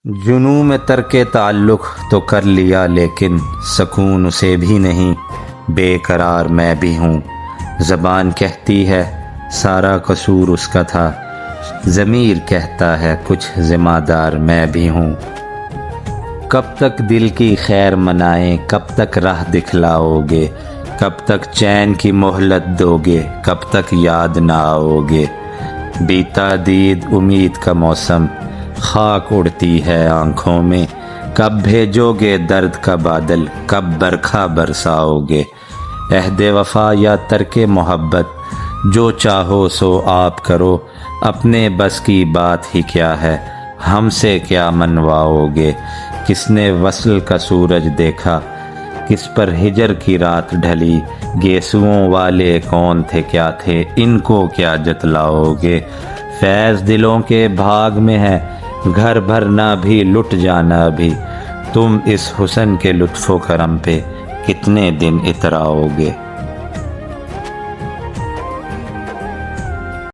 جنوں میں ترک تعلق تو کر لیا لیکن سکون اسے بھی نہیں، بے قرار میں بھی ہوں۔ زبان کہتی ہے سارا قصور اس کا تھا، ضمیر کہتا ہے کچھ ذمہ دار میں بھی ہوں۔ کب تک دل کی خیر منائیں، کب تک راہ دکھلاؤ گے، کب تک چین کی مہلت دو گے، کب تک یاد نہ آؤ گے۔ بیتا دید امید کا موسم، خاک اڑتی ہے آنکھوں میں، کب بھیجو گے درد کا بادل، کب برکھا برساؤ گے۔ عہد وفا یا ترک محبت، جو چاہو سو آپ کرو، اپنے بس کی بات ہی کیا ہے، ہم سے کیا منواؤ گے۔ کس نے وصل کا سورج دیکھا، کس پر ہجر کی رات ڈھلی، گیسوؤں والے کون تھے کیا تھے، ان کو کیا جتلاؤ گے۔ فیض دلوں کے بھاگ میں ہے، گھر بھرنا بھی لٹ جانا بھی، تم اس حسن کے لطف و کرم پہ کتنے دن اتراؤ گے۔